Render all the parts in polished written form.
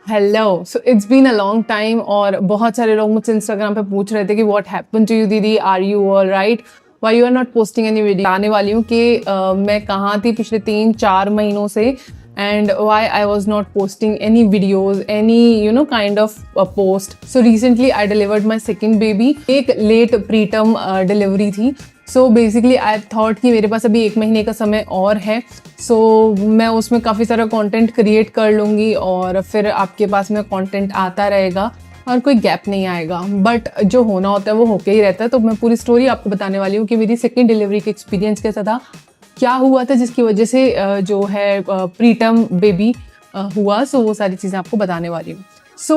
Hello. So it's been a long time और बहुत सारे लोग मुझसे इंस्टाग्राम पे पूछ रहे थे कि what happened to you didi, are you all right, why you are not posting any video. आने वाली हूँ कि मैं कहाँ थी पिछले 3-4 महीनों से and why I was not posting any videos, any kind of post. So recently I delivered my second baby. एक लेट प्रीटर्म डिलीवरी थी। सो बेसिकली आई थॉट कि मेरे पास अभी 1 महीने का समय और है, सो मैं उसमें काफ़ी सारा कंटेंट क्रिएट कर लूँगी और फिर आपके पास में कंटेंट आता रहेगा और कोई गैप नहीं आएगा। बट जो होना होता है वो होके ही रहता है। तो मैं पूरी स्टोरी आपको बताने वाली हूँ कि मेरी सेकेंड डिलीवरी का एक्सपीरियंस कैसा था, क्या हुआ था जिसकी वजह से जो है प्रीटर्म बेबी हुआ। सो वो सारी चीज़ें आपको बताने वाली हूँ। So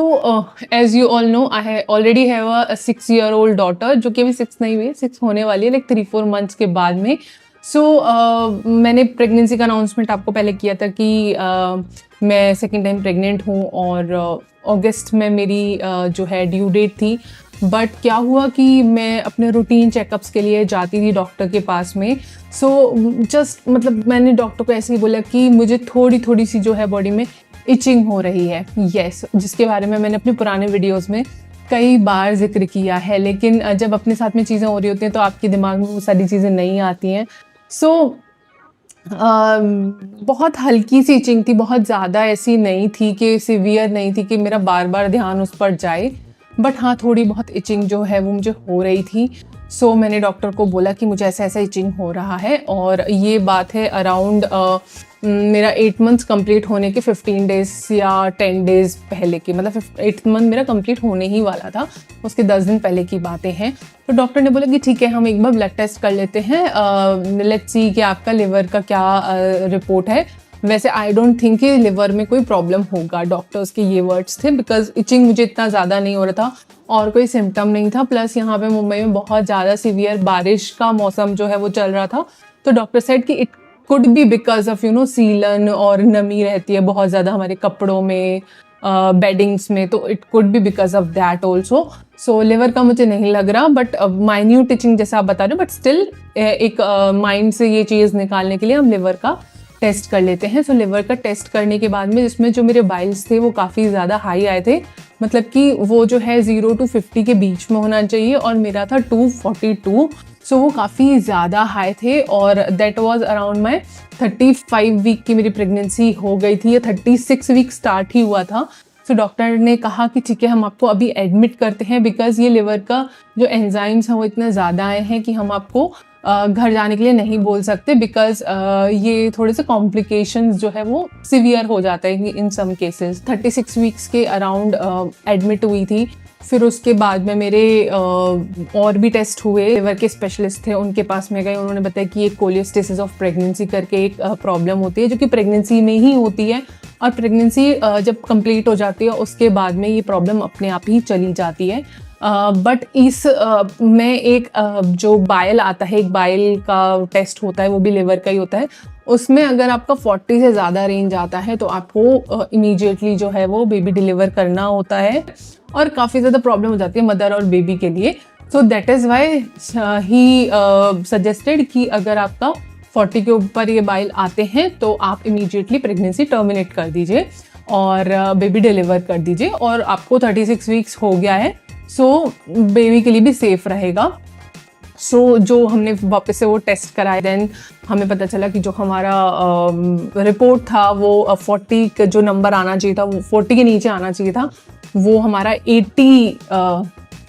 as you all know, I already have a 6-year-old daughter, जो कि अभी 6 नहीं हुई, 6 होने वाली है, लाइक 3-4 मंथ्स के बाद में। सो मैंने प्रेगनेंसी का अनाउंसमेंट आपको पहले किया था कि मैं सेकेंड टाइम प्रेग्नेंट हूँ और अगस्त में मेरी जो है ड्यू डेट थी। बट क्या हुआ कि मैं अपने रूटीन चेकअप्स के लिए जाती थी डॉक्टर के पास में। सो जस्ट मतलब मैंने डॉक्टर को ऐसे ही बोला कि मुझे थोड़ी थोड़ी सी जो है बॉडी में इचिंग हो रही है। यस, जिसके बारे में मैंने अपने पुराने वीडियोस में कई बार जिक्र किया है, लेकिन जब अपने साथ में चीज़ें हो रही होती हैं तो आपके दिमाग में वो सारी चीज़ें नहीं आती हैं। सो बहुत हल्की सी इचिंग थी, बहुत ज़्यादा ऐसी नहीं थी कि सिवियर नहीं थी कि मेरा बार बार ध्यान उस पर जाए। बट हाँ, थोड़ी बहुत इचिंग जो है वो मुझे हो रही थी। सो मैंने डॉक्टर को बोला कि मुझे ऐसा ऐसा इचिंग हो रहा है और ये बात है अराउंड मेरा 8 मंथ्स कंप्लीट होने के 15 डेज या 10 डेज पहले की, मतलब 8 मंथ मेरा कंप्लीट होने ही वाला था, उसके 10 दिन पहले की बातें हैं। तो डॉक्टर ने बोला कि ठीक है, हम एक बार ब्लड टेस्ट कर लेते हैं, लेट्स सी कि आपका लिवर का क्या रिपोर्ट है। वैसे आई डोंट थिंक कि लिवर में कोई प्रॉब्लम होगा, डॉक्टर्स के ये वर्ड्स थे, बिकॉज इचिंग मुझे इतना ज़्यादा नहीं हो रहा था और कोई सिम्टम नहीं था। प्लस यहाँ पे मुंबई में बहुत ज़्यादा सीवियर बारिश का मौसम जो है वो चल रहा था। तो डॉक्टर सेड कि it could be because of सीलन और नमी रहती है बहुत ज़्यादा हमारे कपड़ों में, बेडिंग्स में, तो it could be because of that also. So liver का मुझे नहीं लग रहा, बट माइन्यूट इचिंग जैसा आप बता रहे हो, बट स्टिल एक माइंड से ये चीज़ निकालने के लिए हम लिवर का टेस्ट कर लेते हैं। सो लिवर का टेस्ट करने के बाद में जिसमें जो मेरे बाइल्स थे वो काफ़ी ज़्यादा हाई आए थे, मतलब कि वो जो है 0 to 50 के बीच में होना चाहिए और मेरा था 242। सो वो काफ़ी ज़्यादा हाई थे और that was around my 35 week की मेरी प्रेगनेंसी हो गई थी, या 36 वीक स्टार्ट ही हुआ था। सो डॉक्टर ने कहा कि ठीक है, हम आपको अभी एडमिट करते हैं, बिकॉज ये लिवर का जो एंजाइम्स हैं वो इतने ज़्यादा आए हैं कि हम आपको घर जाने के लिए नहीं बोल सकते, बिकॉज ये थोड़े से कॉम्प्लिकेशंस जो है वो सिवियर हो जाता है इन सम केसेस। 36 वीक्स के अराउंड एडमिट हुई थी। फिर उसके बाद में मेरे और भी टेस्ट हुए, लिवर के स्पेशलिस्ट थे उनके पास में गए, उन्होंने बताया कि एक कोलियोस्टेसिस ऑफ प्रेगनेंसी करके एक प्रॉब्लम होती है जो कि प्रेगनेंसी में ही होती है और प्रेगनेंसी जब कंप्लीट हो जाती है उसके बाद में ये प्रॉब्लम अपने आप ही चली जाती है। बट इस में एक जो बाइल आता है, एक बाइल का टेस्ट होता है, वो भी लिवर का ही होता है। उसमें अगर आपका 40 से ज़्यादा रेंज आता है तो आपको इमीडिएटली जो है वो बेबी डिलीवर करना होता है और काफ़ी ज़्यादा प्रॉब्लम हो जाती है मदर और बेबी के लिए। So that is why he suggested कि अगर आपका 40 के ऊपर ये बाइल आते हैं तो आप इमीडिएटली प्रेगनेंसी टर्मिनेट कर दीजिए और बेबी डिलीवर कर दीजिए। और आपको 36 वीक्स हो गया है, सो बेबी के लिए भी सेफ रहेगा। सो जो हमने वापस से वो टेस्ट कराया, देन हमें पता चला कि जो हमारा रिपोर्ट था वो 40 का जो नंबर आना चाहिए था, वो 40 के नीचे आना चाहिए था, वो हमारा 80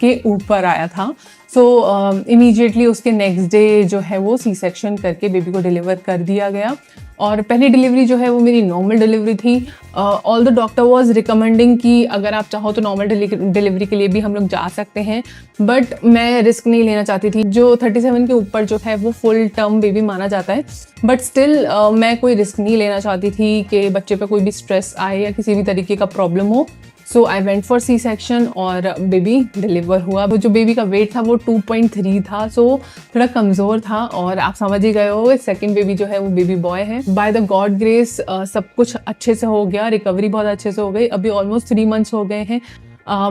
के ऊपर आया था। सो इमीडिएटली उसके नेक्स्ट डे जो है वो सी सेक्शन करके बेबी को डिलीवर कर दिया गया। और पहली डिलीवरी जो है वो मेरी नॉर्मल डिलीवरी थी। All the doctor was recommending कि अगर आप चाहो तो नॉर्मल डिलीवरी के लिए भी हम लोग जा सकते हैं, बट मैं रिस्क नहीं लेना चाहती थी। जो 37 के ऊपर जो है वो फुल टर्म बेबी माना जाता है, बट स्टिल मैं कोई रिस्क नहीं लेना चाहती थी कि बच्चे पे कोई भी स्ट्रेस आए या किसी भी तरीके का प्रॉब्लम हो। So I went for C section और बेबी डिलीवर हुआ। वो जो बेबी का वेट था वो 2.3 था, सो थोड़ा कमज़ोर था और आप समझ ही गए हो सेकंड बेबी जो है वो बेबी बॉय है। बाय द गॉड ग्रेस सब कुछ अच्छे से हो गया, रिकवरी बहुत अच्छे से हो गई। अभी ऑलमोस्ट 3 मंथ्स हो गए हैं,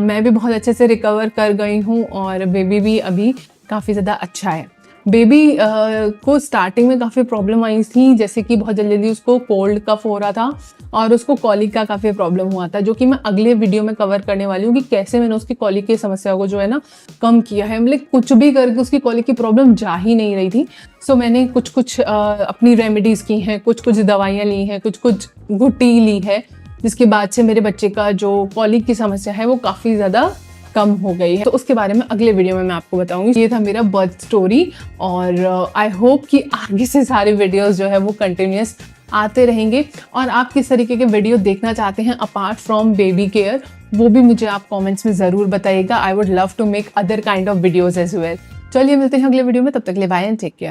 मैं भी बहुत अच्छे से रिकवर कर गई हूँ और बेबी भी अभी काफ़ी ज़्यादा अच्छा है। बेबी को स्टार्टिंग में काफ़ी प्रॉब्लम आई थी, जैसे कि बहुत जल्दी जल्दी उसको कोल्ड कफ हो रहा था और उसको कॉलिक का काफ़ी प्रॉब्लम हुआ था, जो कि मैं अगले वीडियो में कवर करने वाली हूँ कि कैसे मैंने उसकी कॉलिक की समस्या को जो है ना कम किया है। मतलब कुछ भी करके उसकी कॉलिक की प्रॉब्लम जा ही नहीं रही थी। सो मैंने कुछ कुछ अपनी रेमेडीज़ की हैं, कुछ कुछ दवाइयाँ ली हैं, कुछ कुछ घुट्टी ली है, जिसके बाद से मेरे बच्चे का जो कॉलिक की समस्या है वो काफ़ी ज़्यादा कम हो गई है। तो उसके बारे में अगले वीडियो में मैं आपको बताऊंगी। ये था मेरा बर्थ स्टोरी और आई होप कि आगे से सारे वीडियोस जो है वो कंटिन्यूस आते रहेंगे। और आप किस तरीके के वीडियो देखना चाहते हैं अपार्ट फ्रॉम बेबी केयर, वो भी मुझे आप कमेंट्स में ज़रूर बताइएगा। I would love to make other kind of videos as well. चलिए मिलते हैं अगले वीडियो में, तब तक के लिए बाय एंड टेक केयर।